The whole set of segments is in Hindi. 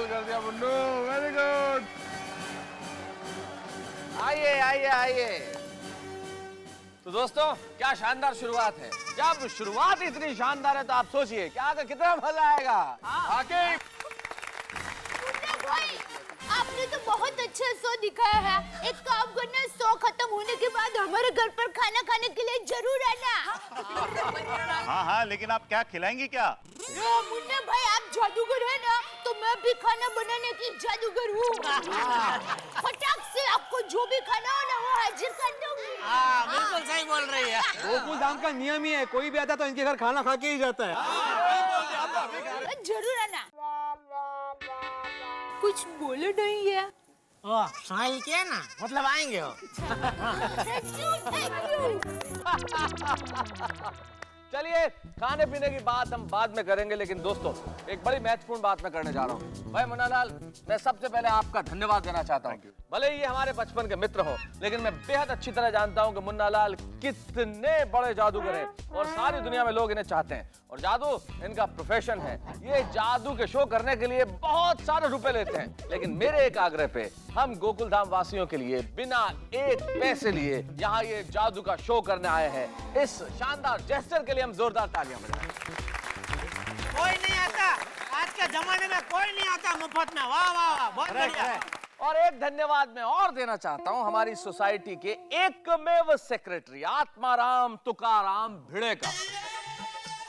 कमाल कर दिया मुन्नू, वेरी गुड। आइए आइए आइए। तो दोस्तों क्या शानदार शुरुआत है। जब शुरुआत इतनी शानदार है तो आप सोचिए कि आगे कितना मजा आएगा। आगे आपने तो बहुत अच्छा शो दिखाया है। एक काम करना, शो खत्म होने के बाद हमारे घर पर खाना खाने के लिए जरूर आना। हाँ हाँ, लेकिन आप क्या खिलाएंगी क्या? मुन्ना भाई आप जादूगर है ना, तो मैं भी खाना बनाने की जादूगर हूँ। फटाक से आपको जो भी खाना हो ना वो हाजिर कर दूंगी। बिल्कुल सही बोल रही है। गोकुल धाम का नियम ही है, कोई भी आता तो इनके घर खाना खा के ही जाता है। जरूर आना। कुछ बोले नहीं है। स्माइल किया ना, मतलब आएंगे हो। Thank you. चलिए खाने पीने की बात हम बाद में करेंगे, लेकिन दोस्तों एक बड़ी महत्वपूर्ण बात मैं करने जा रहा हूँ। भाई मुन्नालाल, मैं सबसे पहले आपका धन्यवाद देना चाहता हूँ। भले ही ये हमारे बचपन के मित्र हो, लेकिन मैं बेहद अच्छी तरह जानता हूँ कि मुन्नालाल कितने बड़े जादूगर हैं और सारी दुनिया में लोग इन्हें चाहते हैं और जादू इनका प्रोफेशन है। ये जादू के शो करने के लिए बहुत सारे रुपए लेते हैं, लेकिन मेरे एक आग्रह पे हम गोकुल धाम वासियों के लिए बिना एक पैसे लिए यहाँ ये जादू का शो करने आए हैं। इस शानदार जेस्चर के लिए हम जोरदार तालियां बजाएं। कोई नहीं आता, आज के जमाने में कोई नहीं आता मुफ्त में। वाह वाह वाह, बहुत बढ़िया। और एक धन्यवाद मैं और देना चाहता हूं हमारी सोसाइटी के एकमेव सेक्रेटरी आत्माराम तुकाराम भिड़े का।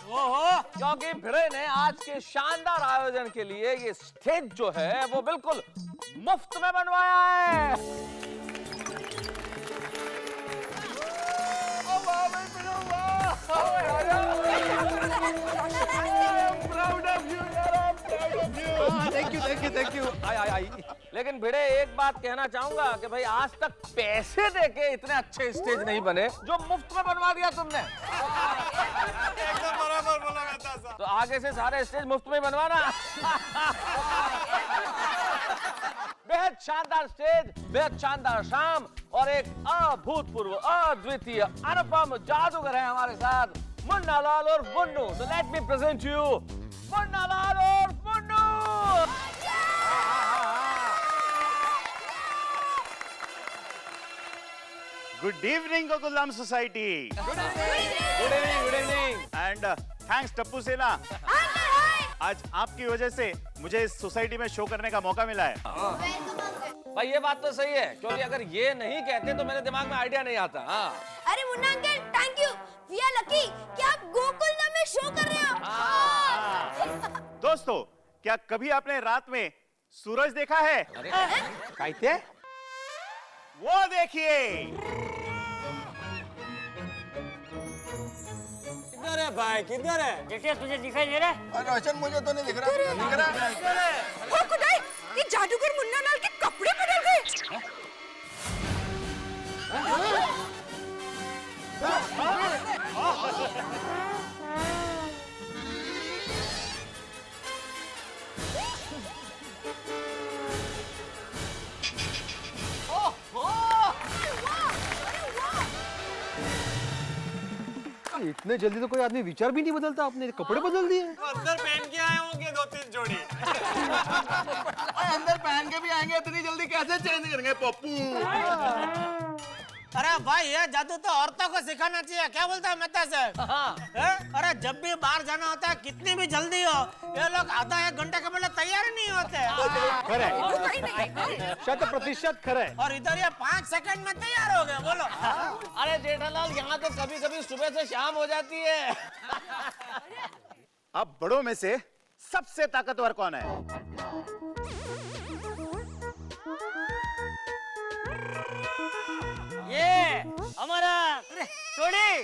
ओहो, क्योंकि भिड़े ने आज के शानदार आयोजन के लिए ये स्टेज जो है वो बिल्कुल मुफ्त में बनवाया है। Thank you. आई। लेकिन भिड़े एक बात कहना चाहूंगा कि भाई आज तक पैसे देके इतने अच्छे स्टेज नहीं बने जो मुफ्त में बनवा दिया तुमने। एकदम बराबर बोला था। तो आगे से सारे स्टेज मुफ्त में बनवाना। बेहद शानदार स्टेज, बेहद शानदार शाम और एक अभूतपूर्व अद्वितीय अनुपम जादूगर है हमारे साथ, मुन्नालाल और मुन्नू। तो let me present you Munnalal और Munnu. Good evening Gokuldham society. Good evening. And thanks Tappu Sena, आज आपकी वजह से मुझे इस सोसाइटी में शो करने का मौका मिला है। भाई ये बात तो सही है, क्योंकि अगर ये नहीं कहते तो मेरे दिमाग में आइडिया नहीं आता। अरे Munna uncle, thank you. We are lucky कि आप गोकुल धाम में शो कर रहे हो। दोस्तों, क्या कभी आपने रात में सूरज देखा है? कहते वो देखिए। किधर है भाई, किधर है? जैसे तुझे दिखाई दे रहा है? रोशन, मुझे तो नहीं दिख रहा। ओ खुदाई, ये जादूगर मुन्ना लाल के कपड़े बदल गए। इतने जल्दी तो कोई आदमी विचार भी नहीं बदलता, आपने कपड़े बदल दिए। अंदर पहन के आए होंगे 2-3 जोड़ी। अंदर पहन के भी आएंगे, इतनी जल्दी कैसे चेंज करेंगे पप्पू? अरे भाई, ये जादू तो औरतों को सिखाना चाहिए। क्या बोलता है मेहता साहब? अरे जब भी बाहर जाना होता है, कितनी भी जल्दी हो, ये लोग आधा 1 घंटे के पहले तैयार नहीं होते। खरे, 100% खरे। और इधर ये 5 सेकंड में तैयार हो गए। बोलो। अरे जेठालाल, यहाँ तो कभी कभी सुबह से शाम हो जाती है। अब बड़ों में से सबसे ताकतवर कौन है? ये हमारा छोड़ी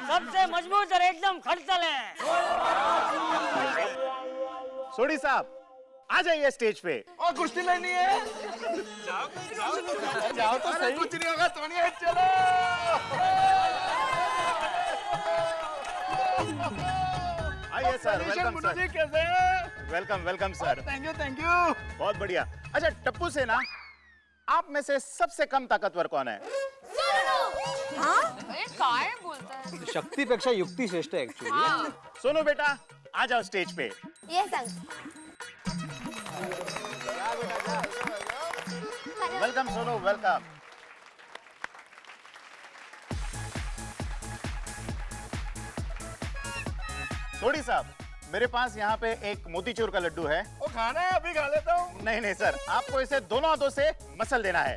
सबसे मजबूत और एकदम खड़तल है। सोडी साहब, आ जाइए स्टेज पे। और कुश्ती लेनी है? जाओ तो सही। कुछ नहीं होगा, तो नहीं, चलो। आइए सर, वेलकम सर। कैसे हैं? Welcome sir. Thank you. बहुत बढ़िया। अच्छा टप्पू सेना, आप में से सबसे कम ताकतवर कौन है? काय बोलता है? शक्तीपेक्षा युक्ती श्रेष्ठ है एक्चुअली। सोनू बेटा, आ जाओ स्टेज पे। Yes uncle. Welcome Sonu, welcome. Sodhi साहब, मेरे पास यहाँ पे एक मोतीचूर का लड्डू है। वो खाना है, अभी खा लेता हूँ। नहीं नहीं सर, आपको इसे दोनों हाथों से मसल देना है।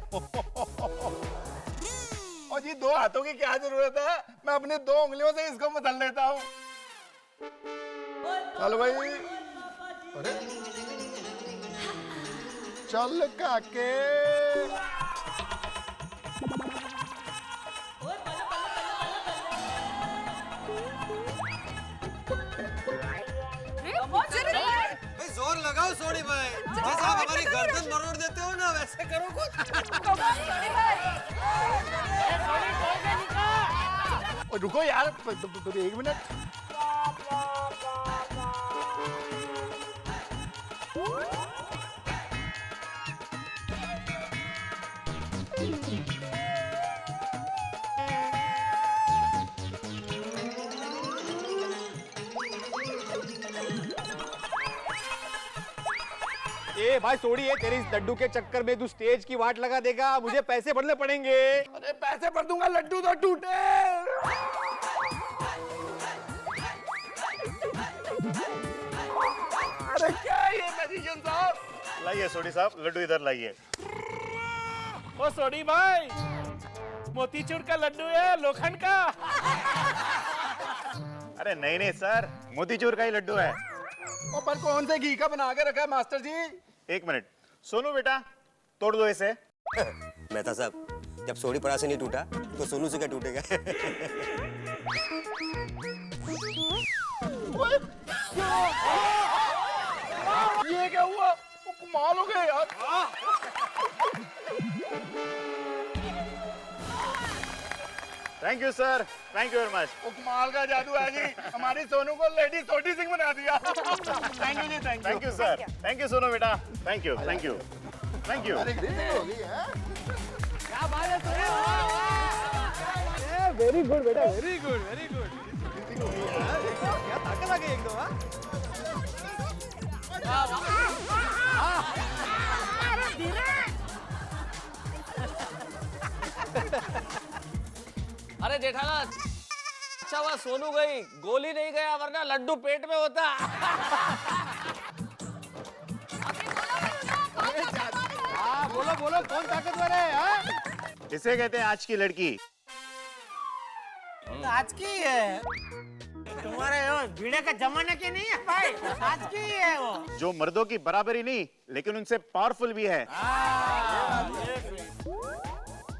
और जी 2 हाथों की क्या जरूरत है, मैं अपनी 2 उंगलियों से इसको मसल लेता हूँ। चल भाई, अरे चल काके। जोर लगाओ सोडी भाई, जैसे आप हमारी गर्दन मरोड़ देते हो ना वैसे करो कुछ। और रुको यार, 1 मिनट। ए भाई सोडी, है तेरे इस लड्डू के चक्कर में तू स्टेज की वाट लगा देगा, मुझे पैसे भरने पड़ेंगे। अरे पैसे भर दूंगा, लड्डू तो टूटे। अरे क्या है ये मैजिशियन साहब? लाइए सोडी साहब, लड्डू इधर लाइए। ओ सोडी भाई, मोतीचूर का लड्डू है लोखंड का। अरे नहीं नहीं सर, मोतीचूर का ही लड्डू है। ओ पर कौन से घी का बना के रखा है मास्टर जी? 1 मिनट। सोनू बेटा, तोड़ दो इसे। मेहता साहब, जब सोडी पड़ा से नहीं टूटा तो सोनू से क्या टूटेगा? ये क्या हुआ? वो कमाल हो गया यार। Thank you sir, thank you very much. वो कमाल का जादू है जी, हमारी सोनू को लेडी सोटी सिंह बना दिया। Thank you ji, thank thank you sir, thank you Sonu बेटा, thank you, thank you, thank you. Very good बेटा, वेरी गुड, वेरी गुड। क्या ताकत आ गई एकदम। अरे जेठालाल, अच्छा वह सोनू गई, गोली नहीं गया, वरना लड्डू पेट में होता। बोलो बोलो, कौन ताकतवर है? इसे कहते हैं आज की लड़की। आज की है, तुम्हारे वो भिड़े का जमाना की नहीं है भाई, आज की है वो। जो मर्दों की बराबरी नहीं, लेकिन उनसे पावरफुल भी है।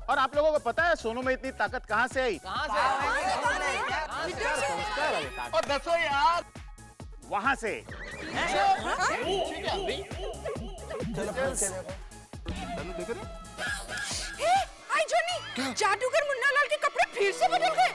और आप लोगों को पता है सोनू में इतनी ताकत कहाँ से आई? कहाँ से? और दसो यार, वहां से। आई जोनी, जादूगर मुन्ना लाल के कपड़े फिर से बदल गए।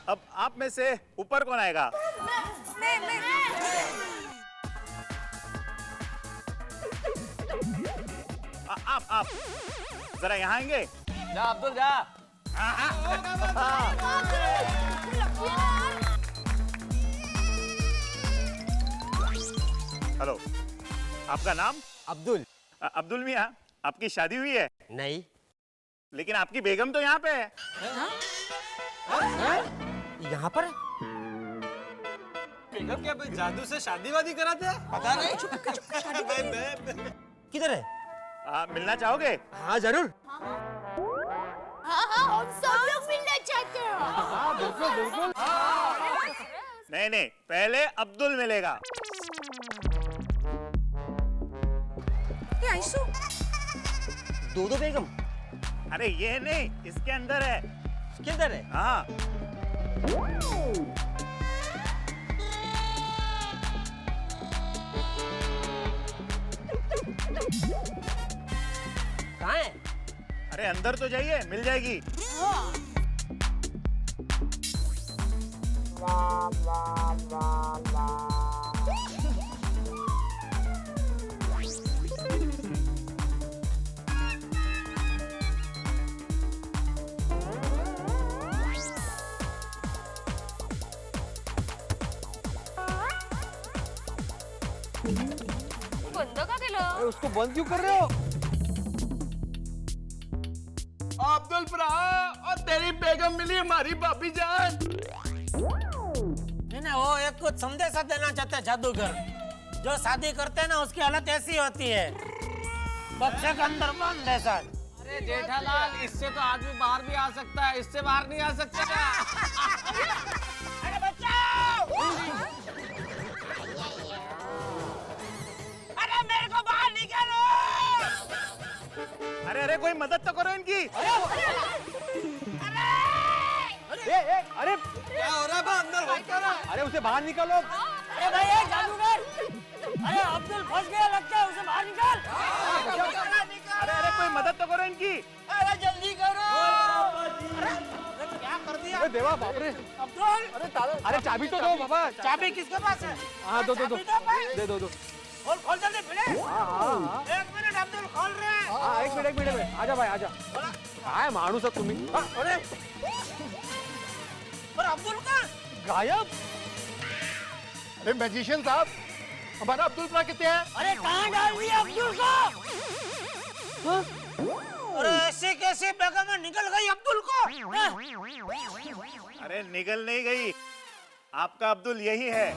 अब आप में से ऊपर कौन आएगा? आप जरा यहाँ आएंगे? जा अब्दुल जा। हेलो, आपका नाम? अब्दुल। अब्दुल मियाँ, आपकी शादी हुई है? नहीं। लेकिन आपकी बेगम तो यहाँ पे है। यहाँ पर? बेगम क्या भाई जादू से शादी वादी कराते हैं? पता नहीं। किधर है? मिलना चाहोगे? हाँ जरूर। हाँ हम सब लोग मिलना चाहते हैं। बिल्कुल। नहीं नहीं, पहले अब्दुल मिलेगा। दो बेगम? अरे ये नहीं, इसके अंदर है। किधर है? हाँ। कहाँ है? अरे अंदर तो जाइए, मिल जाएगी। बंद का केलं? उसको बंद क्यों कर रहे हो? अब्दुल भरा और तेरी बेगम मिली हमारी भाभी जान। नहीं ना, वो एक कुछ संदेशा देना चाहते हैं जादूगर। जो शादी करते हैं ना उसकी हालत ऐसी होती है, बक्से के अंदर बंद है सर। अरे जेठालाल, इससे तो आदमी बाहर भी आ सकता है, इससे बाहर नहीं आ सकता। अरे बचाओ! अरे मेरे को बाहर निकालो! अरे अरे कोई मदद तो करो इनकी। अरे क्या हो रहा है बा? अंदर हो क्या रहा है? अरे उसे बाहर निकालो। अरे भाई ये जादूगर, अरे अब्दुल फंस गया लगता है, उसे बाहर निकाल। अरे अरे कोई मदद तो करो इनकी। अरे जल्दी करो! अरे क्या कर दिया? अरे देवा, बाप रे। अब्दुल! अरे चाबी तो दो बाबा। चाबी किसके पास है? हाँ दो चाबी दो भाई। दो। खोल खोल जल्दी भिड़े। हाँ। एक मिनट अब्दुल खोल रहे हैं। हाँ एक मिनट आजा भाई आजा। काय माणूस आहात तुम्ही? अरे पर अब्दुल का गायब? अरे मैजिशियन साहब, हमारा अब्दुल भरा कितने हैं? अरे कहाँ डाल दिया अब्दुल को? अरे ऐसे कैसे बेगम निकल गई अब्दुल को? अरे निकल नहीं गई, आपका अब्दुल यही है।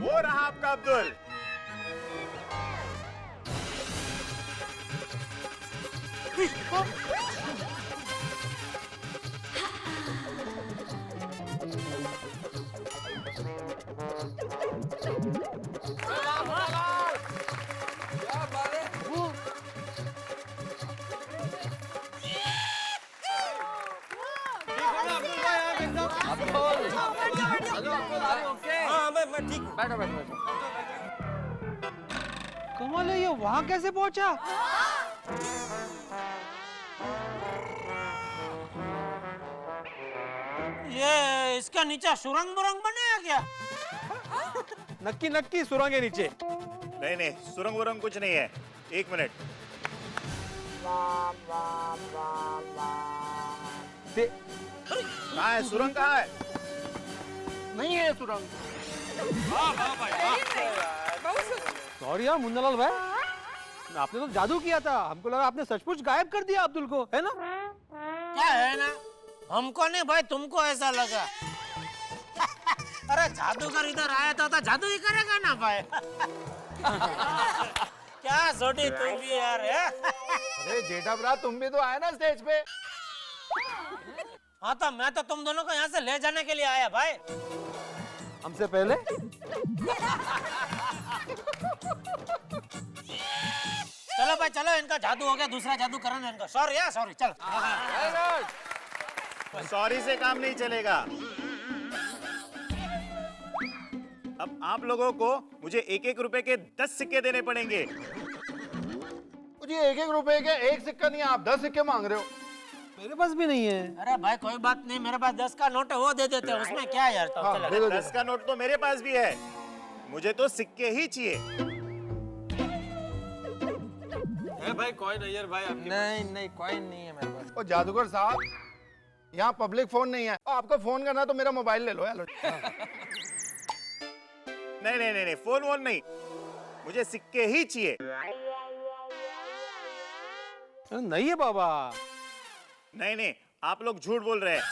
वो रहा आपका अब्दुल। हाँ मैं ठीक हूँ। बैठो। कमाल है, ये वहां कैसे पहुंचा? ये इसका नीचे सुरंग बुरंग बने है क्या? नक्की सुरंग है नीचे। नहीं सुरंग वुरंग कुछ नहीं है। एक मिनट। कहाँ है सुरंग, कहाँ है? नहीं है सुरंग। सॉरी यार मुन्नालाल भाई, आपने तो जादू किया था, हमको लगा आपने सचमुच गायब कर दिया अब्दुल को, है ना? क्या है ना, हमको नहीं भाई, तुमको ऐसा लगा। अरे जादूगर इधर आया था जादू ही करेगा ना भाई। क्या छोटी तू भी यार है? अरे जेठा भरा, तुम भी तो आए ना स्टेज पे। हाँ तो मैं तो तुम दोनों को यहाँ से ले जाने के लिए आया भाई। हमसे पहले? चलो भाई चलो, इनका जादू हो गया, दूसरा जादू करना है इनका। सॉरी यार सॉरी, चल। सॉरी से काम नहीं चलेगा। अब आप लोगों को मुझे 1-1 रुपए के 10 सिक्के देने पड़ेंगे। जी 1-1 रुपए के 1 सिक्का नहीं, आप 10 सिक्के मांग रहे हो। मेरे पास भी नहीं है। अरे भाई कोई बात नहीं, मेरे पास 10 का नोट है, वो दे देते हैं, उसमें क्या यार। तो हाँ, दे दो, 10 का नोट तो मेरे पास भी है, मुझे तो सिक्के ही चाहिए। भाई कॉइन है यार भाई आपके? नहीं कॉइन नहीं है मेरे पास। ओ जादूगर साहब, यहाँ पब्लिक फोन नहीं है, आपको फोन करना तो मेरा मोबाइल ले लो यार। नहीं, फोन वोन नहीं, मुझे सिक्के ही चाहिए। नहीं है बाबा। नहीं, आप लोग झूठ बोल रहे हैं।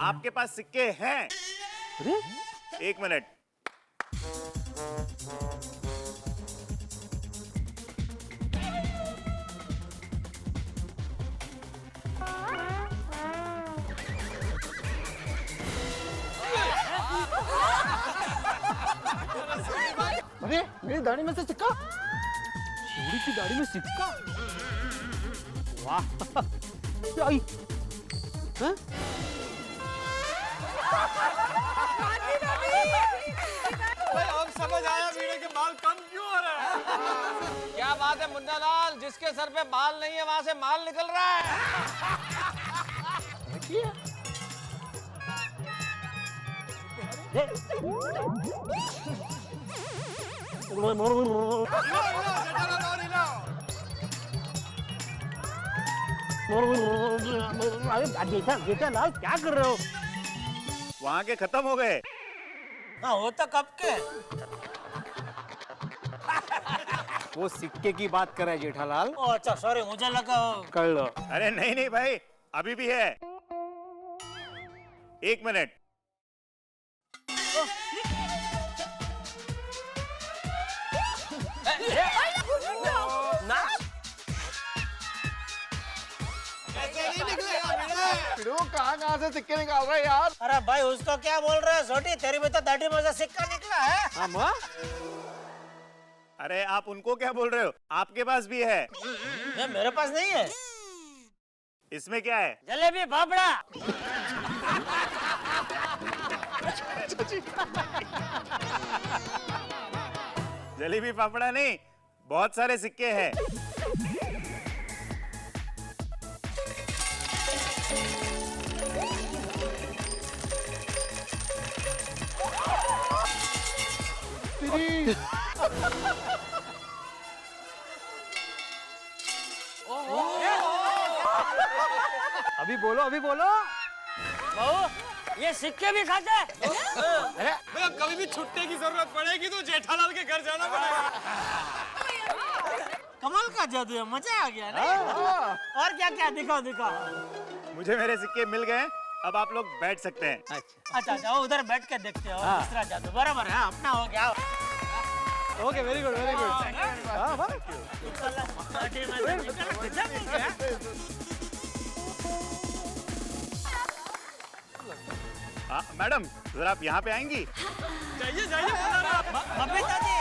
आपके पास सिक्के हैं? अरे 1 मिनट। अरे मेरी दाढ़ी में से सिक्का। सोडी की दाढ़ी में सिक्का। वाह। आई। हैं? भाई अब समझ आया वीडियो के बाल कम क्यों हो रहे हैं? क्या बात है मुन्नालाल, जिसके सर पे बाल नहीं है वहां से माल निकल रहा है। जेठा लाल क्या कर रहे हो? वहां के खत्म हो गए। हाँ वो तो कब के। वो सिक्के की बात कर रहा है जेठालाल। ओ अच्छा सॉरी, मुझे लगा कर लो। अरे नहीं भाई, अभी भी है। 1 मिनट। फिर वो कहाँ से सिक्के निकाल रहा है यार? अरे भाई उसको क्या बोल रहे हो छोटी, तेरी भी तो दाढ़ी में से सिक्का निकला है। हाँ अरे आप उनको क्या बोल रहे हो, आपके पास भी है। ये मेरे पास नहीं है। इसमें क्या है? जलेबी फाफड़ा। जलेबी फाफड़ा नहीं, बहुत सारे सिक्के हैं। अभी बोलो। बहू ये सिक्के भी खाते हैं? भैया कभी भी छुट्टी की जरूरत पड़ेगी तो जेठालाल के घर जाना पड़ेगा। कमाल का जादू है, मजा आ गया ना। और क्या क्या, दिखाओ। मुझे मेरे सिक्के मिल गए, अब आप लोग बैठ सकते हैं। अच्छा उधर बैठ के देखते हो। दूसरा जादू बराबर है, अपना हो गया। Okay very good. हाँ भाई। मैडम जरा आप यहाँ पे आएंगी? जाइए बबीता जी।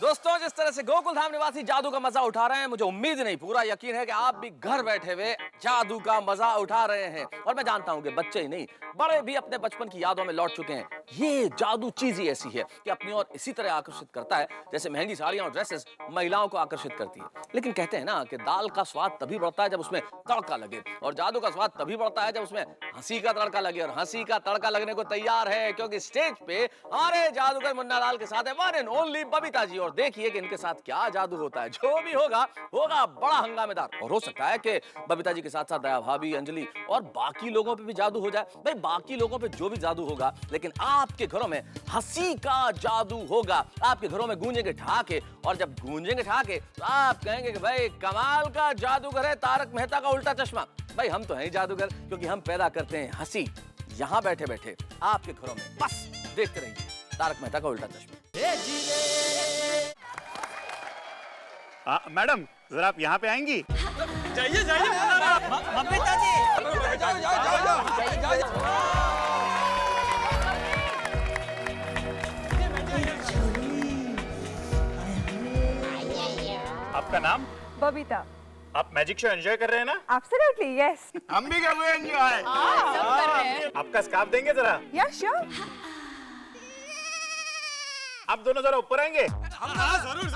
दोस्तों जिस तरह से गोकुल धाम निवासी जादू का मजा उठा रहे हैं, मुझे उम्मीद नहीं पूरा यकीन है कि आप भी घर बैठे हुए जादू का मजा उठा रहे हैं। और मैं जानता हूं कि बच्चे ही नहीं, बड़े भी अपने बचपन की यादों में लौट चुके हैं। ये जादू चीज ही ऐसी है कि अपनी ओर इसी तरह आकर्षित करता है जैसे महंगी साड़ियां और ड्रेसेस महिलाओं को आकर्षित करती है। लेकिन कहते हैं ना कि दाल का स्वाद तभी बढ़ता है जब उसमें तड़का लगे, और जादू का स्वाद तभी बढ़ता है जब उसमें हंसी का तड़का लगे। और हंसी का तड़का लगने को तैयार है, क्योंकि स्टेज पे हमारे जादूगर मुन्नालाल के साथ है one and only Babita ji. और देखिए कि इनके साथ क्या जादू होता है। जो भी होगा बड़ा हंगामेदार। और हो सकता है कि बबीता जी के साथ साथ दया भाभी, अंजलि और बाकी लोगों पे भी जादू हो जाए। भाई बाकी लोगों पे जो भी जादू होगा, लेकिन आपके घरों में हंसी का जादू होगा। आपके घरों में गूंजेंगे ठहाके, और जब गूंजेंगे ठहाके तो आप कहेंगे कि भाई कमाल का जादूगर है तारक मेहता का उल्टा चश्मा। भाई हम तो हैं जादूगर, क्योंकि हम पैदा करते हैं हंसी यहाँ बैठे बैठे आपके घरों में। बस देखते रहिए तारक मेहता का उल्टा चश्मा। मैडम जरा आप यहाँ पे आएंगी? जाइए जाइए बबीता जी, जाओ। आपका नाम? बबीता। आप मैजिक शो एंजॉय कर रहे हैं ना? Absolutely, yes. हम भी कर रहे हैं एंजॉय। आपका स्कार्फ देंगे जरा? Yeah, sure. आप दोनों जरा ऊपर आएंगे? जरूर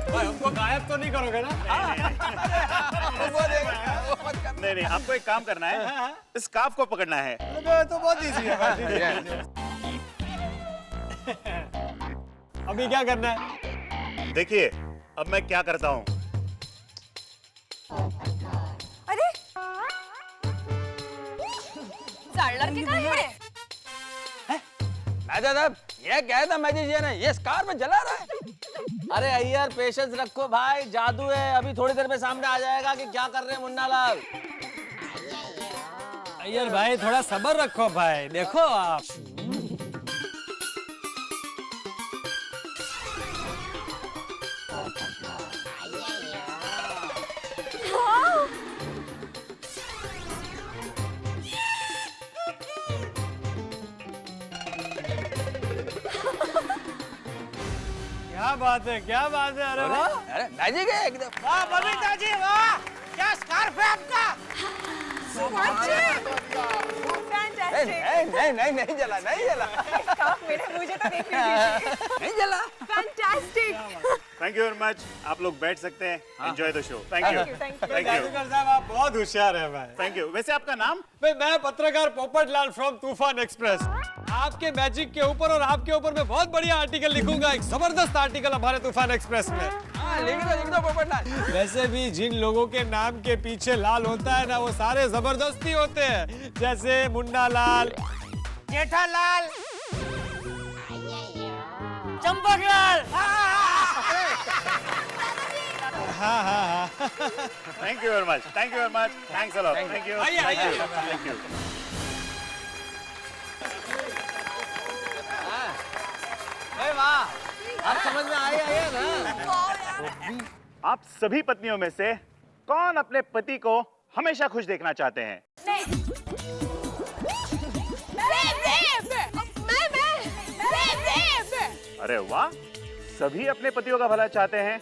भाई हमको गायब तो नहीं करोगे ना? नहीं, आपको एक काम करना है, स्कार्फ को पकड़ना है। तो बहुत इजी है। अभी क्या करना है? देखिए अब मैं क्या करता हूँ। अरे लड़के का है। ये क्या था मैजिशियन है, ये स्कार में जला रहा है। अरे अय्यर पेशेंस रखो भाई, जादू है, अभी थोड़ी देर में सामने आ जाएगा कि क्या कर रहे हैं मुन्नालाल। अय्यर भाई थोड़ा सब्र रखो भाई, देखो आप। क्या बात है। अरे मैजिक है एकदम। वाह बबीता जी वाह, क्या स्कार्फ है आपका। नहीं जला, नहीं जला। मुझे तो देख लीजिए। नहीं जला। Fantastic. Thank you very much. आप लोग बैठ सकते हैं। Enjoy the show. Thank you. Thank you. Thank you. जादूगर साहब आप बहुत होशियार हैं भाई। Thank you. वैसे आपका नाम? भाई मैं पत्रकार पोपटलाल फ्रॉम तूफान एक्सप्रेस। आपके मैजिक के ऊपर और आपके ऊपर मैं बहुत बढ़िया आर्टिकल लिखूंगा, एक जबरदस्त आर्टिकल हमारे तूफान एक्सप्रेस में। लिख दो पोपटलाल। वैसे भी जिन लोगों के नाम के पीछे लाल होता है ना, वो सारे जबरदस्ती होते हैं, जैसे मुन्नालाल, जेठालाल, चंपकलाल। हाँ। Thank you very much. Thank you very much. Thanks a lot. Thank you. Thank you. वाह, अब समझ में आई है ना। आप सभी पत्नियों में से कौन अपने पति को हमेशा खुश देखना चाहते हैं? अरे वाह, सभी अपने पतियों का भला चाहते हैं।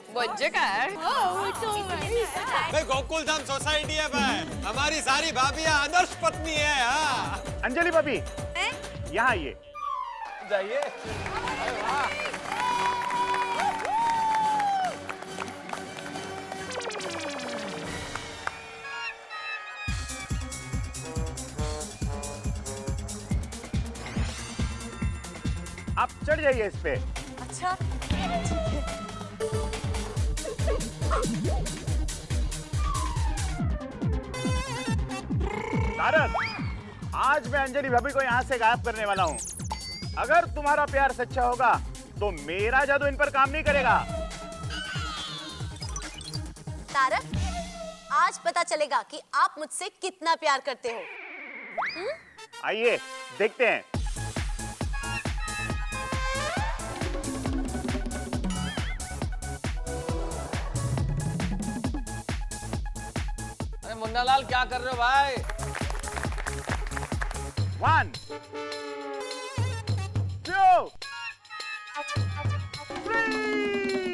भाई गोकुल धाम सोसाइटी है भाई, हमारी सारी भाभियां आदर्श पत्नी है। हाँ। अंजलि भाभी यहाँ आइए। जाइए। आप चढ़ जाइए इस पे। अच्छा तारक, आज मैं अंजलि भाभी को यहाँ से गायब करने वाला हूँ। अगर तुम्हारा प्यार सच्चा होगा तो मेरा जादू इन पर काम नहीं करेगा। तारक, आज पता चलेगा कि आप मुझसे कितना प्यार करते हो। आइए देखते हैं। अरे मुन्नालाल क्या कर रहे हो भाई? 1 2 3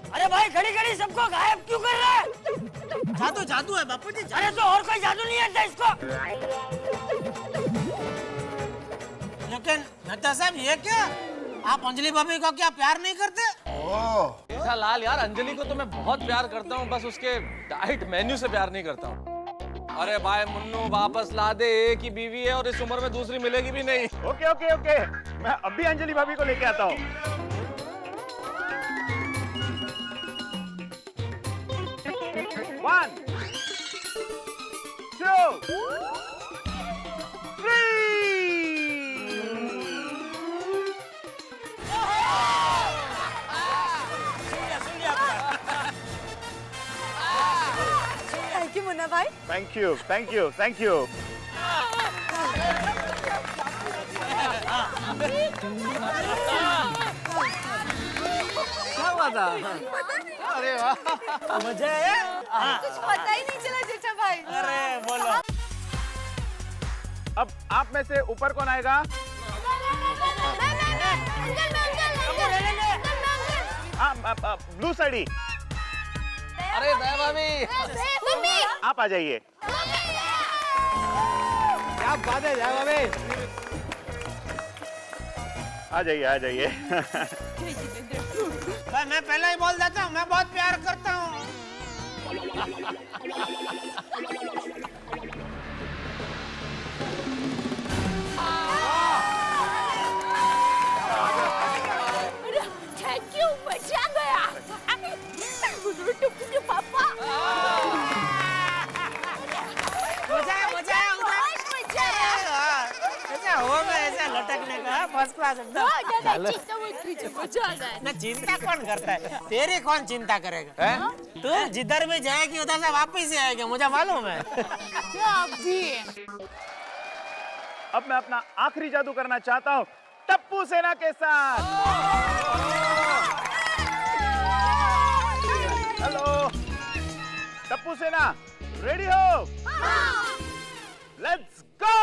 अरे भाई खड़ी खड़ी सबको गायब क्यों कर रहा है? जादू जादू है बापू जी। अरे तो और कोई जादू नहीं आता इसको? लेकिन मेहता साहब ये क्या, आप अंजलि भाभी को क्या प्यार नहीं करते? लाल यार, अंजलि को तो मैं बहुत प्यार करता हूँ, बस उसके डाइट मेन्यू से प्यार नहीं करता हूँ। अरे भाई मुन्नू वापस ला दे, एक ही बीवी है और इस उम्र में दूसरी मिलेगी भी नहीं। ओके ओके ओके, मैं अभी अंजलि भाभी को लेके आता हूँ। One, 2, 3. थैंक यू मुन्ना भाई। Thank you thank you thank you. क्या हुआ था? अरे वाह, मजा है। कुछ पता ही नहीं चला जेठा भाई। अरे बोलो। अब आप में से ऊपर कौन आएगा? ब्लू साड़ी, अरे दया भाभी, आप आ जाइए। क्या बात है जय भाभी। आ जाइए आ जाइए। भाई मैं पहले ही बोल देता हूँ, मैं बहुत प्यार करता हूँ। थैंक यू, मजा आ गया। पापा मजा है मजा आया। ऐसा होगा, ऐसा लटकने का फर्स्ट क्लास एकदम। चिंता मत कीजिए, मजा आ गया। ना चिंता कौन करता है, तेरी कौन चिंता करेगा? तू जिधर भी जाएगी उधर से वापस ही आएगी, मुझे मालूम है। अब मैं अपना आखिरी जादू करना चाहता हूँ टप्पू सेना के साथ। हेलो टप्पू सेना, रेडी हो? Let's go.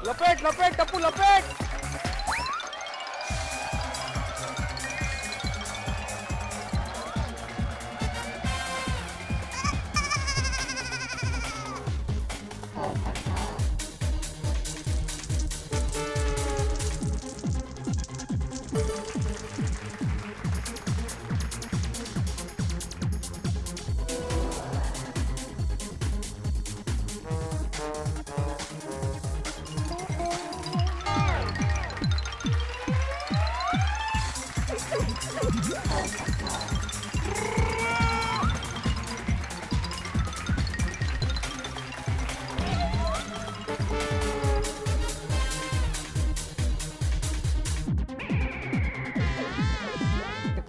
लपेट लपेट टप्पू लपेट।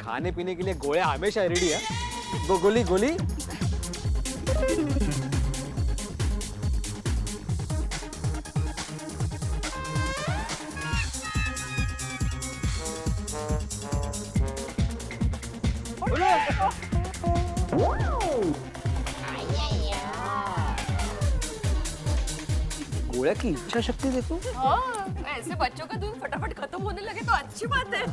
खाने पीने के लिए गोलियां हमेशा रेडी है। गोली गोली। गोलियां की इच्छा शक्ति देखो। हाँ, ऐसे बच्चों का दूध फटाफट खत्म होने लगे तो अच्छी बात है।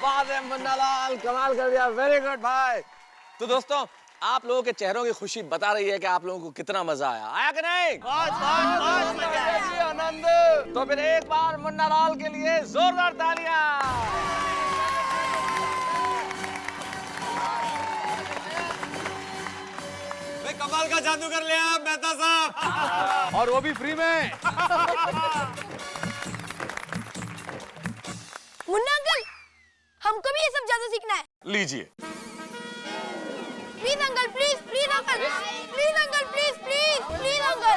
बात है मुन्नालाल, कमाल कर दिया, वेरी गुड भाई। तो दोस्तों आप लोगों के चेहरों की खुशी बता रही है कि आप लोगों को कितना मजा आया कि नहीं? बहुत मजा आया। आनंद। तो फिर एक बार मुन्नालाल के लिए जोरदार तालियां। कमाल का जादू कर लिया मेहता साहब, और वो भी फ्री में। मुन्ना अंकल, हमको भी ये सब जादू सीखना है। लीजिए। Please uncle, please please uncle, please uncle, please please please uncle.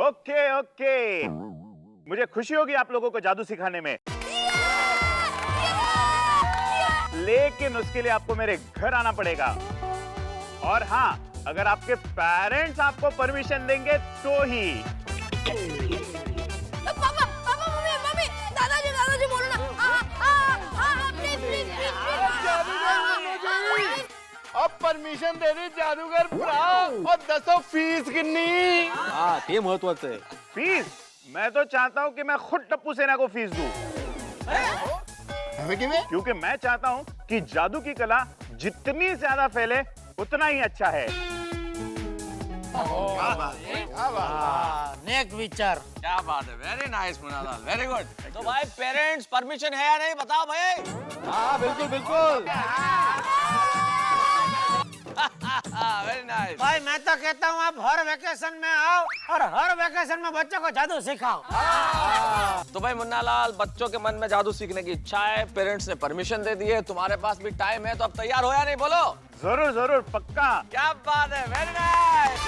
Okay okay, मुझे खुशी होगी आप लोगों को जादू सिखाने में, लेकिन उसके लिए आपको मेरे घर आना पड़ेगा। और हाँ, अगर आपके पेरेंट्स आपको परमिशन देंगे तो ही। पापा पापा, मम्मी मम्मी, दादाजी दादाजी बोलो ना। Please please please. अब परमिशन दे दी जादूगर भरा, और 10 फीस कितनी? हाँ, ते महत्वाचं आहे। फीस? मैं तो चाहता हूँ कि मैं खुद टप्पू सेना को फीस दूं। क्योंकि मैं चाहता हूँ कि जादू की कला जितनी ज्यादा फैले उतना ही अच्छा है। नेक विचार। क्या बात है, very nice Munnalal, very good. तो भाई पेरेंट्स परमिशन है या नहीं, बताओ भाई। हाँ बिल्कुल बिल्कुल। Very nice. भाई मैं तो कहता हूँ आप हर वेकेशन में आओ और हर वेकेशन में बच्चों को जादू सिखाओ। तो भाई मुन्नालाल, बच्चों के मन में जादू सीखने की इच्छा है, पेरेंट्स ने परमिशन दे दी है, तुम्हारे पास भी टाइम है, तो अब तैयार हो या नहीं, बोलो। जरूर जरूर, पक्का। क्या बात है, वेरी नाइस।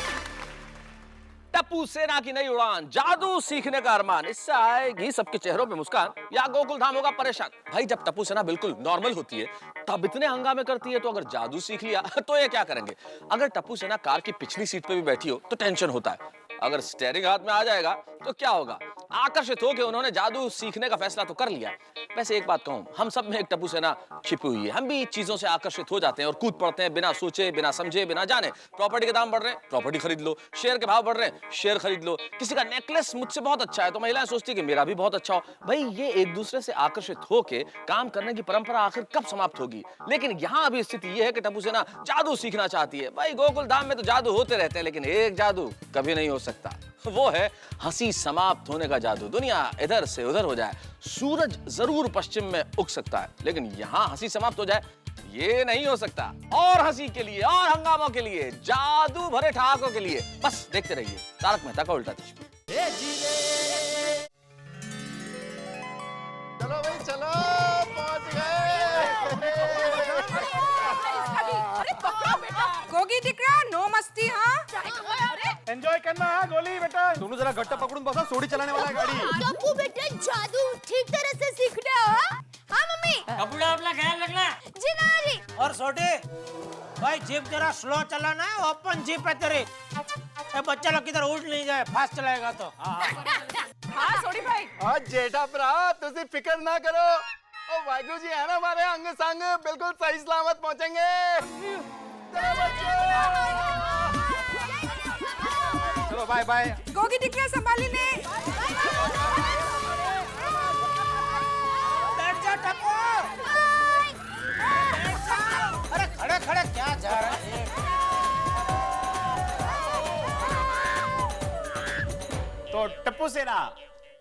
टप्पू सेना की नई उड़ान, जादू सीखने का अरमान, इससे आएगी सबके चेहरों पे मुस्कान या गोकुल धाम होगा परेशान। भाई जब टप्पू सेना बिल्कुल नॉर्मल होती है तब इतने हंगामे करती है, तो अगर जादू सीख लिया तो ये क्या करेंगे? अगर टप्पू सेना कार की पिछली सीट पे भी बैठी हो तो टेंशन होता है, अगर स्टीयरिंग हाथ में आ जाएगा तो क्या होगा? आकर्षित होकर उन्होंने जादू सीखने का फैसला तो कर लिया। वैसे एक बात कहूं, हम सब में एक टप्पू सेना छिपी हुई है, हम भी चीजों से आकर्षित हो जाते हैं और कूद पड़ते हैं बिना सोचे, बिना समझे, बिना जाने। प्रॉपर्टी के दाम बढ़ रहे हैं, प्रॉपर्टी खरीद लो। शेयर के भाव बढ़ रहे हैं, शेयर खरीद लो। किसी का नेकलेस मुझसे बहुत अच्छा है तो महिलाएं सोचती है कि मेरा भी बहुत अच्छा हो। भाई ये एक दूसरे से आकर्षित होके काम करने की परंपरा आखिर कब समाप्त होगी? लेकिन यहाँ अभी स्थिति ये है कि टप्पू सेना जादू सीखना चाहती है। भाई गोकुल धाम में तो जादू होते रहते हैं, लेकिन एक जादू कभी नहीं हो सकता, वो है हंसी समाप्त होने का जादू। दुनिया इधर से उधर हो जाए, सूरज जरूर पश्चिम में उग सकता है, लेकिन यहाँ हंसी समाप्त हो जाए ये नहीं हो सकता। और हंसी के लिए और हंगामों के लिए, जादू भरे ठहाकों के लिए बस देखते रहिए तारक मेहता का उल्टा चश्मा। चलो भाई चलो, पहुंच गए। गोगी टिकरा, नो मस्ती। हाँ एंजॉय करना है गोली बेटा। सोनू जरा गट्टा पकड़ून बसा, सोडी चलाने वाला है गाड़ी। टप्पू बेटे जादू ठीक तरह से सीखना है। हाँ मम्मी। कपड़ा अपना ख्याल रखना। जी नानी। और छोटे भाई जीप जरा स्लो चलाना है, ओपन जीप है तेरी। ये बच्चा लोग किधर उठ नहीं जाए, फास्ट चलाएगा तो। हाँ सोडी भाई। हाँ जेठा भरा, तुझे फिक्र ना करो, ओ वाहिगुरु जी है ना हमारे अंग संग, बिल्कुल सही सलामत पहुंचेंगे। चलो बाय बाय। गोगी टिकरा संभाली ले। बैठ जा टप्पू। अरे खड़े खड़े क्या जा रहा है? तो टप्पू सेना,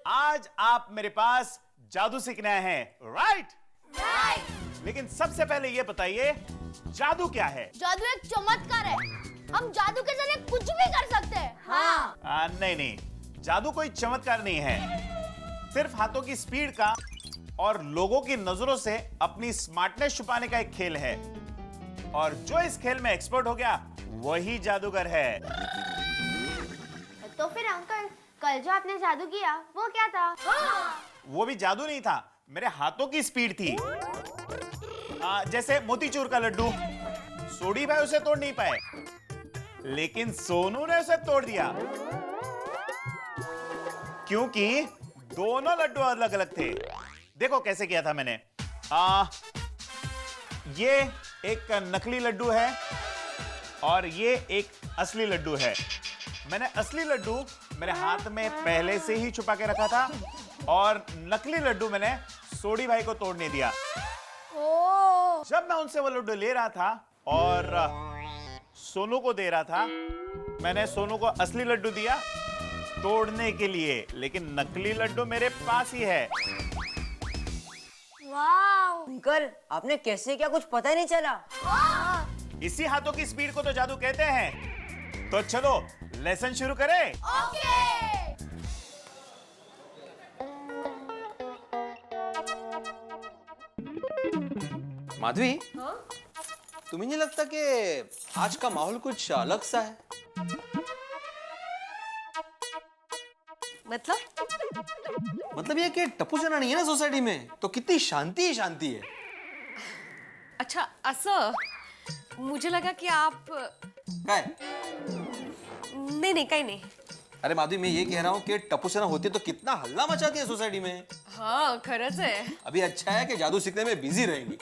आज आप मेरे पास जादू सीखने आए हैं, राइट? लेकिन सबसे पहले ये बताइए जादू क्या है? जादू एक चमत्कार है, हम जादू के जरिए कुछ भी कर सकते हैं। हाँ। नहीं नहीं, जादू कोई चमत्कार नहीं है, सिर्फ हाथों की स्पीड का और लोगों की नजरों से अपनी स्मार्टनेस छुपाने का एक खेल है। और जो इस खेल में एक्सपर्ट हो गया वही जादूगर है। तो फिर अंकल, कल जो आपने जादू किया वो क्या था? वो भी जादू नहीं था, मेरे हाथों की स्पीड थी। जैसे मोतीचूर का लड्डू, सोडी भाई उसे तोड़ नहीं पाए, लेकिन सोनू ने उसे तोड़ दिया, क्योंकि दोनों लड्डू अलग अलग थे। देखो कैसे किया था मैंने। ये एक नकली लड्डू है और ये एक असली लड्डू है। मैंने असली लड्डू मेरे हाथ में पहले से ही छुपा के रखा था और नकली लड्डू मैंने सोडी भाई को तोड़ने दिया। जब मैं उनसे वो लड्डू ले रहा था और सोनू को दे रहा था, मैंने सोनू को असली लड्डू दिया तोड़ने के लिए, लेकिन नकली लड्डू मेरे पास ही है। वाव। अंकल आपने कैसे क्या कुछ पता ही नहीं चला। इसी हाथों की स्पीड को तो जादू कहते हैं। तो चलो लेसन शुरू करें। ओके। माधवी, तुम्हें नहीं लगता कि आज का माहौल कुछ अलग सा है? मतलब ये कि टप्पू सेना नहीं है ना सोसाइटी में, तो कितनी शांति ही शांति है। अच्छा असं मुझे लगा की आप काय? नहीं काही नाही। अरे माधवी, मैं ये कह रहा हूँ कि टप्पू सेना होती तो कितना हल्ला मचाती है सोसाइटी में। हाँ खरंच आहे। अभी अच्छा है कि जादू सीखने में बिजी रहेंगी।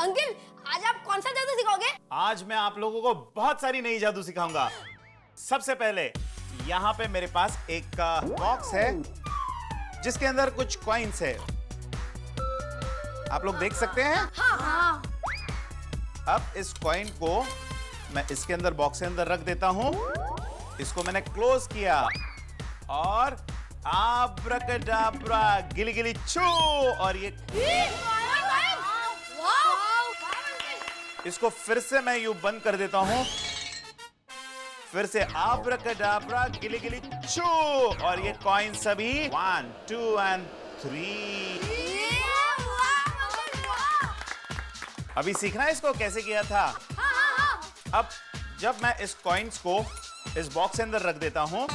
अंकल आज आप कौन सा जादू सिखाओगे? आज मैं आप लोगों को बहुत सारी नई जादू सिखाऊंगा। सबसे पहले यहाँ पे मेरे पास एक बॉक्स है जिसके अंदर कुछ कॉइन्स है, आप लोग देख सकते हैं। हाँ। अब इस कॉइन को मैं इसके अंदर बॉक्स के अंदर रख देता हूं। इसको मैंने क्लोज किया और आब्राकडाब्रा गिली गिली छू, और ये इसको फिर से मैं यूं बंद कर देता हूं। फिर से आब्राकडाब्रा गिली गिली छू, और ये कॉइन सभी 1 2 and 3। अभी सीखना है इसको कैसे किया था। अब जब मैं इस कॉइन्स को इस बॉक्स के अंदर रख देता हूं,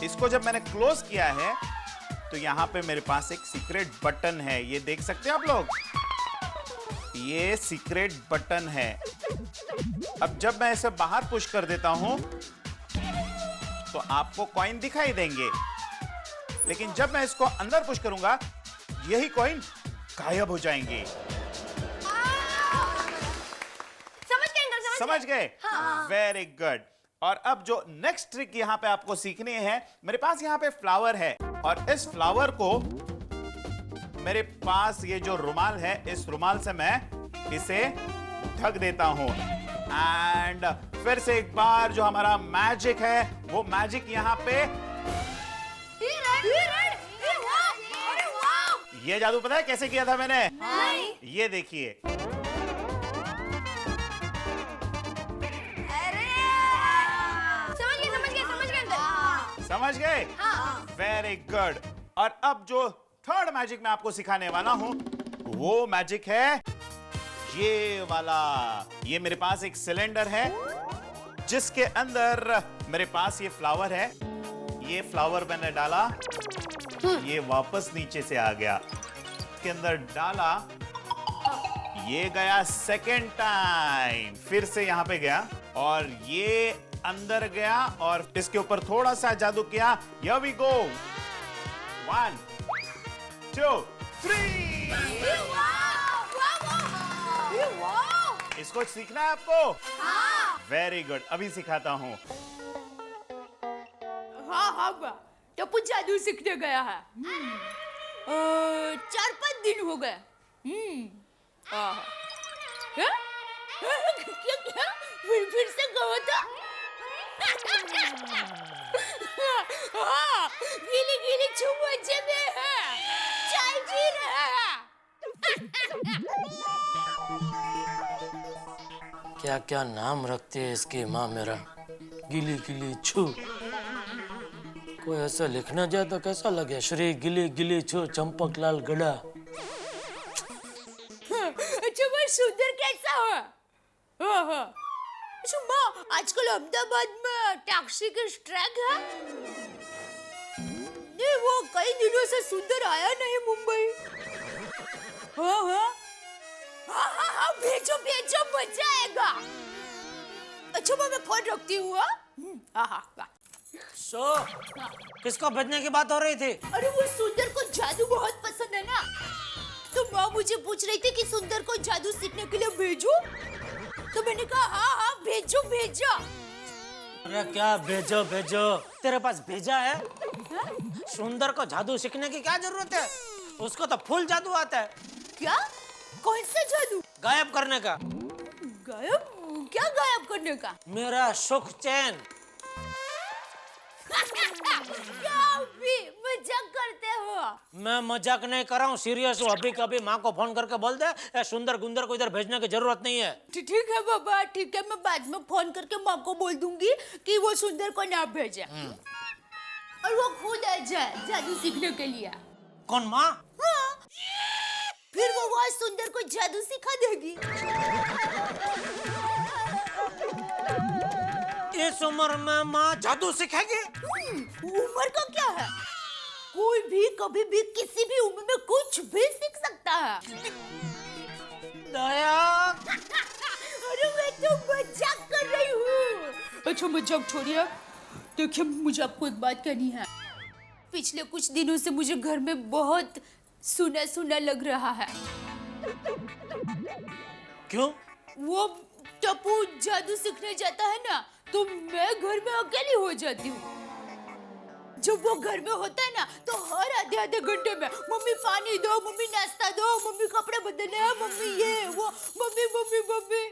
इसको जब मैंने क्लोज किया है तो यहां पे मेरे पास एक सीक्रेट बटन है, ये देख सकते हैं आप लोग, ये सीक्रेट बटन है। अब जब मैं इसे बाहर पुश कर देता हूं तो आपको कॉइन दिखाई देंगे, लेकिन जब मैं इसको अंदर पुश करूंगा यही कॉइन गायब हो जाएंगे। समझ गए? Very good. और अब जो नेक्स्ट ट्रिक यहाँ पे आपको सीखनी है, मेरे पास यहाँ पे फ्लावर है और इस फ्लावर को मेरे पास ये जो रुमाल है, इस रुमाल से मैं इसे ढक देता हूं। एंड फिर से एक बार जो हमारा मैजिक है, वो मैजिक यहाँ पे, ये जादू पता है कैसे किया था मैंने? ये देखिए, समझ गए? Very good. और अब जो थर्ड मैजिक मैं आपको सिखाने वाला हूं, वो मैजिक है ये वाला। ये मेरे पास एक सिलेंडर है जिसके अंदर मेरे पास ये फ्लावर है। ये फ्लावर मैंने डाला, ये वापस नीचे से आ गया, इसके अंदर डाला, ये गया सेकेंड टाइम, फिर से यहां पे गया और ये अंदर गया और इसके ऊपर थोड़ा सा जादू किया। Here we go, 1 2 3। इसको सीखना है आपको? वेरी गुड, अभी सिखाता हूं। हाँ टप्पू जादू सीखने गया है। 4-5 दिन हो गए। क्या फिर से कहो तो। गीली गीली छू मजे में है, चाय पी रहा है। क्या क्या नाम रखते हैं इसकी माँ मेरा, गिली गिली छू। कोई ऐसा लिखना जाए तो कैसा लगे, श्री गिली गिली छू चंपकलाल गड़ा। अच्छा वो सुंदर कैसा है? अच्छा माँ, आजकल अहमदाबाद में टैक्सी के स्ट्राइक है। नहीं, वो कई दिनों से सुंदर आया नहीं मुंबई। हाँ, भेजो भेजो, मजा आएगा। अच्छा मैं फोन रखती हूँ। सो किसको भेजने की बात हो रही थी? अरे वो सुंदर को जादू बहुत पसंद है ना, तो माँ मुझे पूछ रही थी कि सुंदर को जादू सीखने के लिए भेजो, तो मैंने कहा हाँ भेजो भेजो। अरे क्या भेजो भेजो, तेरे पास भेजा है? सुंदर को जादू सीखने की क्या जरूरत है? उसको तो फुल जादू आता है। क्या? कौन सा जादू? गायब करने का। गायब? क्या गायब करने का? मेरा सुख चैन। क्या भी मजाक करते हो? मैं मजाक नहीं कर रहा हूँ, सीरियस हूँ। अभी कभी माँ को फोन करके बोल दे ए, सुंदर गुंदर को इधर भेजने की जरूरत नहीं है। ठीक है बाबा, ठीक है, मैं बाद में फोन करके माँ को बोल दूंगी कि वो सुंदर को ना भेजे और वो खुद आ जाए जादू सीखने के लिए। कौन, माँ? हाँ, फिर वो वहाँ सुंदर को जादू सिखा देगी। इस उम्र में माँ जादू सिखाएगी? उम्र का क्या है? कोई भी कभी भी किसी भी उम्र में कुछ भी सीख सकता है। दया। अरे मैं तो मजाक कर रही हूँ। अच्छा मजाक छोड़िए, देखिए मुझे आपको एक बात कहनी है। पिछले कुछ दिनों से मुझे घर में बहुत सुना सुना लग रहा है। क्यों? वो टप्पू जादू सीखने जाता है ना, तो मैं घर में अकेली हो जाती हूँ। जब वो घर में होता है ना, तो हर आधे आधे घंटे में मम्मी पानी दो, मम्मी नाश्ता दो, मम्मी कपड़े बदलने हैं, मम्मी ये वो, मम्मी मम्मी मम्मी।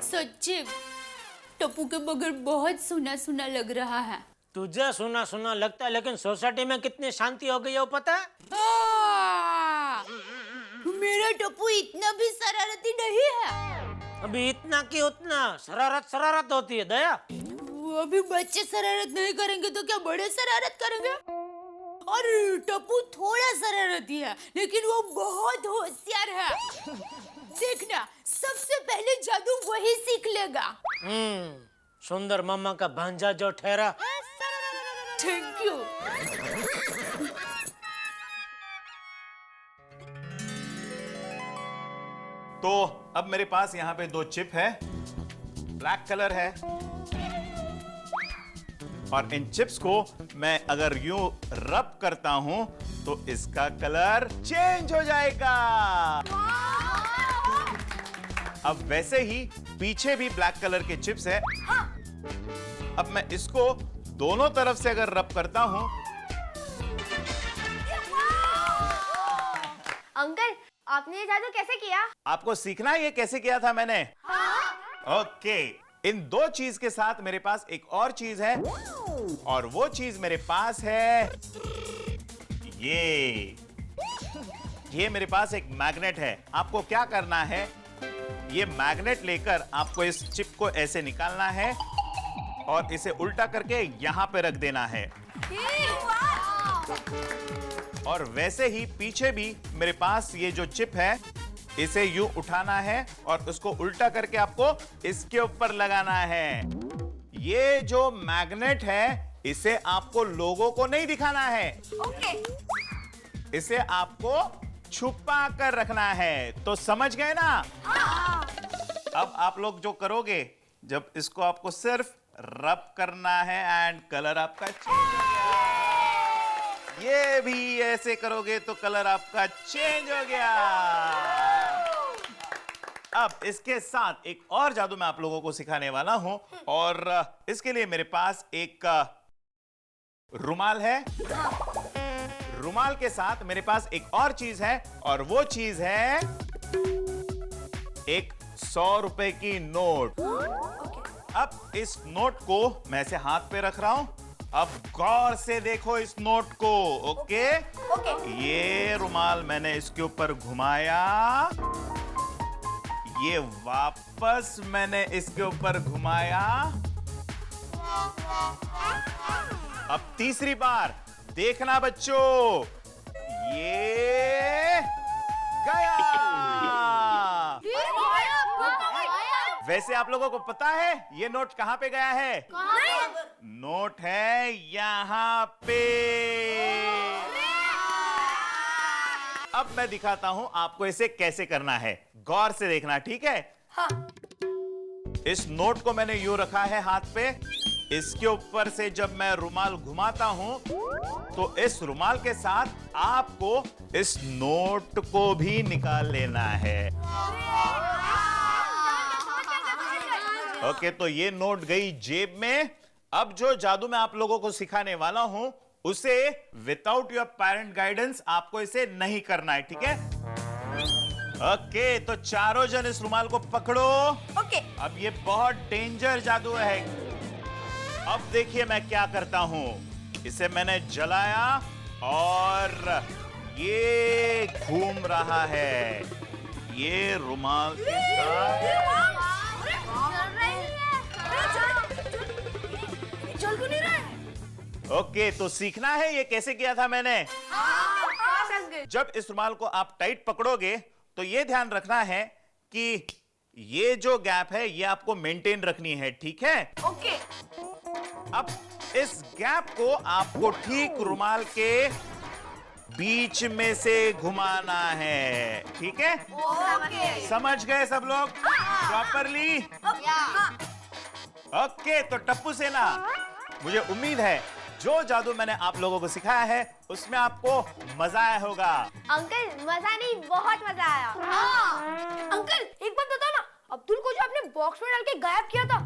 सच्ची टप्पू के बगैर बहुत सुना सुना लग रहा है। तुझे सुना सुना लगता है, लेकिन सोसाइटी में कितनी शांति हो गई है वो पता है? मेरा टप्पू इतना भी शरारती नहीं है। अभी इतना की उतना शरारत शरारत होती है दया। अभी बच्चे शरारत नहीं करेंगे तो क्या बड़े शरारत करेंगे? और टप्पू थोड़ा शरारती है, लेकिन वो बहुत होशियार है। देखना, सबसे पहले जादू वही सीख लेगा। सुंदर मामा का भांजा जो ठहरा। Thank you. तो अब मेरे पास यहाँ पे 2 चिप है, ब्लैक कलर है, और इन चिप्स को मैं अगर यूं रब करता हूं तो इसका कलर चेंज हो जाएगा। अब वैसे ही पीछे भी ब्लैक कलर के चिप्स है। अब मैं इसको दोनों तरफ से अगर रब करता हूं। अंकल, आपने ये जादू कैसे किया? आपको सीखना है ये कैसे किया था मैंने? ओके, इन 2 चीज के साथ मेरे पास एक और चीज है, और वो चीज मेरे पास है ये मेरे पास एक मैग्नेट है। आपको क्या करना है, ये मैग्नेट लेकर आपको इस चिप को ऐसे निकालना है और इसे उल्टा करके यहां पे रख देना है। और वैसे ही पीछे भी मेरे पास ये जो चिप है, इसे यूं उठाना है और उसको उल्टा करके आपको इसके ऊपर लगाना है। ये जो मैग्नेट है, इसे आपको लोगों को नहीं दिखाना है। ओके। इसे आपको छुपा कर रखना है। तो समझ गए ना? अब आप लोग जो करोगे, जब इसको आपको सिर्फ रब करना है एंड कलर आपका चेंज हो गया। ये भी ऐसे करोगे तो कलर आपका चेंज हो गया। अब इसके साथ एक और जादू मैं आप लोगों को सिखाने वाला हूं, और इसके लिए मेरे पास एक रुमाल है। रुमाल के साथ मेरे पास एक और चीज है, और वो चीज है एक 100 रुपए की नोट। अब इस नोट को मैं ऐसे हाथ पे रख रहा हूं। अब गौर से देखो इस नोट को। ओके? ये रुमाल मैंने इसके ऊपर घुमाया, ये वापस मैंने इसके ऊपर घुमाया। अब तीसरी बार देखना बच्चों, ये गया। वैसे आप लोगों को पता है ये नोट कहां पे गया है? नोट है यहां पे। अब मैं दिखाता हूं आपको इसे कैसे करना है। गौर से देखना, ठीक है? हाँ। इस नोट को मैंने यूं रखा है हाथ पे। इसके ऊपर से जब मैं रुमाल घुमाता हूं, तो इस रुमाल के साथ आपको इस नोट को भी निकाल लेना है। ओके, तो ये नोट गई जेब में। अब जो जादू मैं आप लोगों को सिखाने वाला हूं, उसे विदाउट योर पेरेंट गाइडेंस आपको इसे नहीं करना है, ठीक है? ओके, तो चारों जन इस रुमाल को पकड़ो। ओके। अब ये बहुत डेंजर जादू है। अब देखिए मैं क्या करता हूं। इसे मैंने जलाया और ये घूम रहा है। ये रुमाल के साथ चल क्यों नहीं रहा है? ओके, तो सीखना है ये कैसे किया था मैंने। जब इस रुमाल को आप टाइट पकड़ोगे तो ये ध्यान रखना है कि ये जो गैप है ये आपको मेंटेन रखनी है, ठीक है? ओके। अब इस गैप को आपको ठीक रुमाल के बीच में से घुमाना है, ठीक है? ओके। समझ गए सब लोग प्रॉपरली? ओके, तो टप्पू सेना, मुझे उम्मीद है जो जादू मैंने आप लोगों को सिखाया है उसमें आपको मजा आया होगा। अंकल मजा नहीं, बहुत मजा आया। हाँ। अंकल एक बात बताओ ना, अब्दुल को जो आपने बॉक्स में डाल के गायब किया था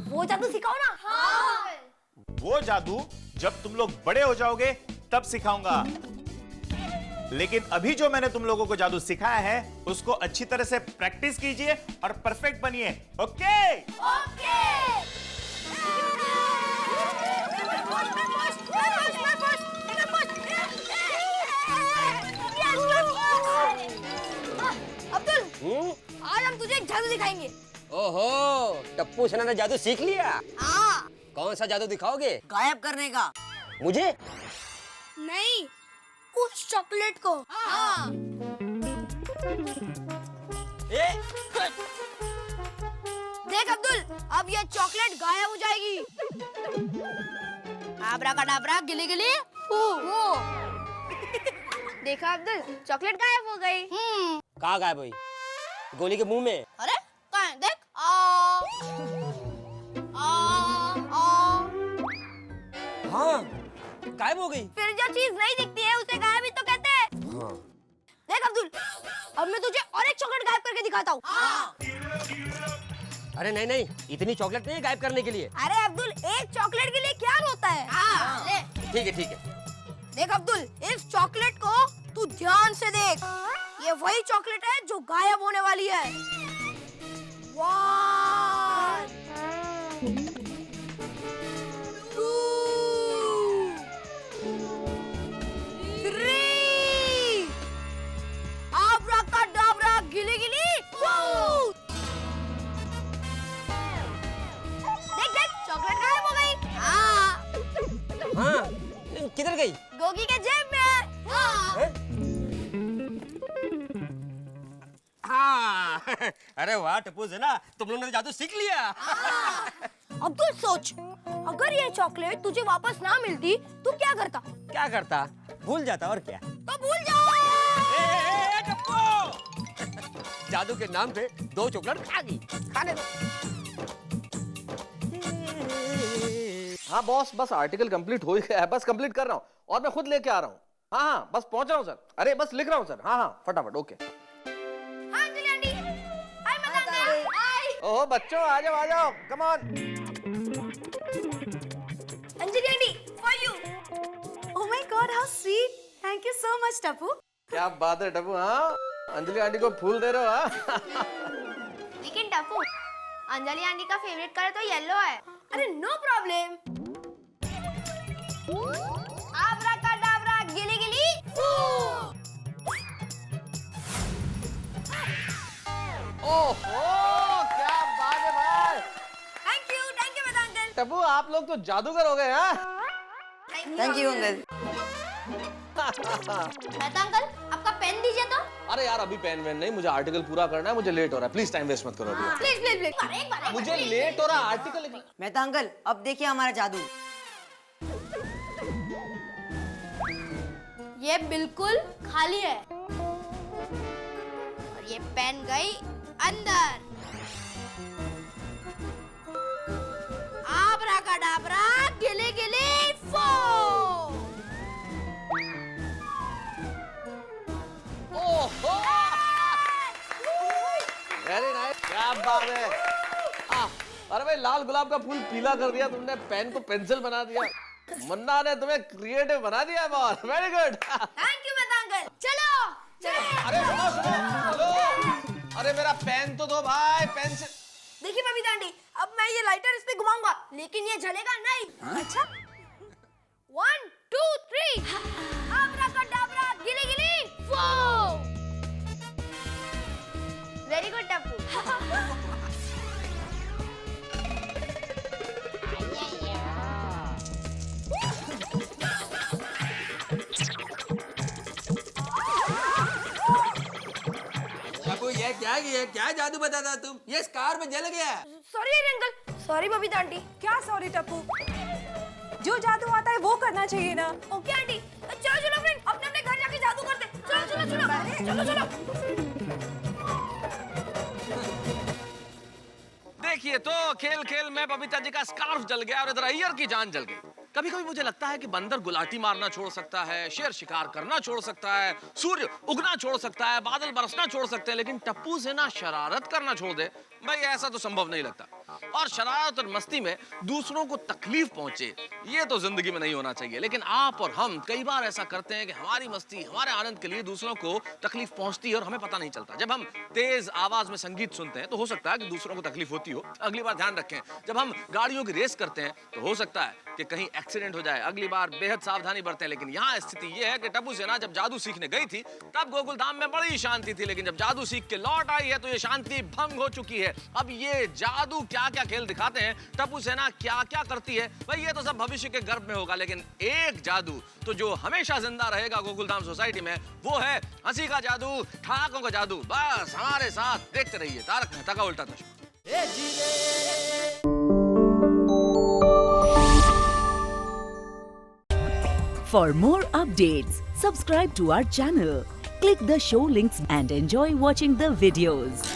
वो जादू सिखाओ ना। हाँ। वो जादू जब तुम लोग बड़े हो जाओगे तब सिखाऊंगा, लेकिन अभी जो मैंने तुम लोगों को जादू सिखाया है उसको अच्छी तरह से प्रैक्टिस कीजिए और परफेक्ट बनिए। ओके? ओके। अब्दुल, आज हम तुझे एक जादू दिखाएंगे। ओहो, टप्पू सेना ने जादू सीख लिया। हाँ। कौन सा जादू दिखाओगे? गायब करने का। मुझे? नहीं, उस चॉकलेट को। हाँ। देख अब्दुल, अब ये चॉकलेट गायब हो जाएगी। आब्राकाडाब्रा, गिली गिली। वो। देखा अब्दुल, चॉकलेट गायब हो गई। कहाँ गायब हुई? गोली के मुंह में? अरे कहाँ है? देख। हाँ, गायब हो गई। फिर जो चीज नहीं दिखती है उसे गायब ही तो कहते हैं। हाँ। देख अब्दुल, अब मैं तुझे और एक चॉकलेट गायब करके दिखाता हूँ। अरे नहीं नहीं, इतनी चॉकलेट नहीं है गायब करने के लिए। अरे अब्दुल, एक चॉकलेट के लिए क्या होता है? ले। ठीक है ठीक है। देख अब्दुल, इस चॉकलेट को तू ध्यान से देख। ये वही चॉकलेट है जो गायब होने वाली है। 1 2 3 आब्राकाडाब्रा, गिली गिली। देख देख, चॉकलेट गायब हो गई। हाँ, किधर गई? गोगी के जेब में। हाँ। अरे वाह टप्पू सेना, तुम लोगों ने जादू सीख लिया। अब्दुल सोच, अगर ये चॉकलेट तुझे वापस ना मिलती तो क्या करता? क्या करता? भूल जाता और क्या? तो भूल जाओ। टप्पू! जादू के नाम पे 2 चॉकलेट खा गई। खाने दो। हाँ बॉस, बस आर्टिकल कंप्लीट हो ही गया है, बस कंप्लीट कर रहा हूँ और मैं खुद लेके आ रहा हूँ। हाँ हाँ, बस पहुंच रहा हूँ सर। अरे बस लिख रहा हूँ सर। हाँ हाँ, फटाफट। ओके। हाँ अंजलि आंटी, हाय बताते। हाय ओह बच्चों, आ जाओ आ जाओ, come on. Anjali aunty, for you. Oh my God, how sweet. Thank you so much Tappu. क्या बात है टप्पू। हाँ, अंजलि आंटी को फूल दे रहे हो। हाँ। लेकिन टप्पू, अंजलि आंटी का फेवरेट कलर तो येलो है। अरे नो प्रॉब्लम। आब्राकाडाब्रा, गिली गिली। ओहो, क्या बात है भाई। थैंक यू बेटा अंकल। टप्पू, आप लोग तो जादूगर हो गए। हाँ, thank you uncle. Mehta uncle, आपका पेन दीजिए तो। अरे यार, अभी पेन वेन नहीं, मुझे आर्टिकल पूरा करना है, मुझे लेट हो रहा है। प्लीज टाइम वेस्ट मत करो अभी। प्लीज प्लीज प्लीज, एक बार मुझे लेट हो रहा है, आर्टिकल। मेहता अंकल, अब देखिए हमारा जादू। ये बिल्कुल खाली है और ये पेन गई अंदर। आब्राकाडाब्रा, गिली गिली फो। ओहो, वेरी नाइस, क्या बात है। अरे भाई, लाल गुलाब का फूल पीला कर दिया तुमने, पेन को पेंसिल बना दिया। मुन्ना ने तुम्हें क्रिएटिव बना दिया बहुत। Very good. Thank you Mehta uncle. चलो चलो। अरे चलो। अरे मेरा पेन तो दो भाई, पेन से। देखिए बबीता आंटी, अब मैं ये लाइटर इस पे घुमाऊंगा लेकिन ये जलेगा नहीं। अच्छा 1 2 3 अब्राकडाब्रा गिली गिली फो। Very good Tappu. ये क्या जादू बताता तुम? ये कार में जल गया। Sorry uncle. Sorry Babita aunty. क्या सॉरी टप्पू? जो जादू आता है वो करना चाहिए ना। Okay aunty. चलो चलो फ्रेंड, अपने अपने घर जाके जादू करते। चलो चलो चलो चलो चलो। देखिए तो खेल खेल में बबीता जी का स्कार्फ जल गया और इधर अय्यर की जान जल गई। कभी कभी मुझे लगता है कि बंदर गुलाटी मारना छोड़ सकता है, शेर शिकार करना छोड़ सकता है, सूर्य उगना छोड़ सकता है, बादल बरसना छोड़ सकते हैं, लेकिन टप्पू से ना शरारत करना छोड़ दे भाई, ऐसा तो संभव नहीं लगता। और शरारत और मस्ती में दूसरों को तकलीफ पहुंचे, ये तो जिंदगी में नहीं होना चाहिए। लेकिन आप और हम कई बार ऐसा करते हैं कि हमारी मस्ती, हमारे आनंद के लिए दूसरों को तकलीफ पहुंचती है और हमें पता नहीं चलता। जब हम तेज आवाज में संगीत सुनते हैं तो हो सकता है कि दूसरों को तकलीफ होती हो, अगली बार ध्यान रखें। जब हम गाड़ियों की रेस करते हैं तो हो सकता है कि कहीं एक्सीडेंट हो जाए, अगली बार बेहद सावधानी बरतें। लेकिन यहाँ स्थिति यह है कि टप्पू सेना जब जादू सीखने गई थी तब गोकुल धाम में बड़ी शांति थी, लेकिन जब जादू सीख के लौट आई है तो ये शांति भंग हो चुकी है। अब ये जादू क्या क्या खेल दिखाते हैं, टप्पू सेना क्या क्या करती है, भाई ये तो सब भविष्य के गर्भ में होगा। लेकिन एक जादू तो जो हमेशा जिंदा रहेगा गोकुल धाम सोसाइटी में, वो है हंसी का जादू, ठहाकों का जादू। बस हमारे साथ देखते रहिए तारक मेहता का उल्टा चश्मा। For more updates, subscribe to our channel, click the show links and enjoy watching the videos.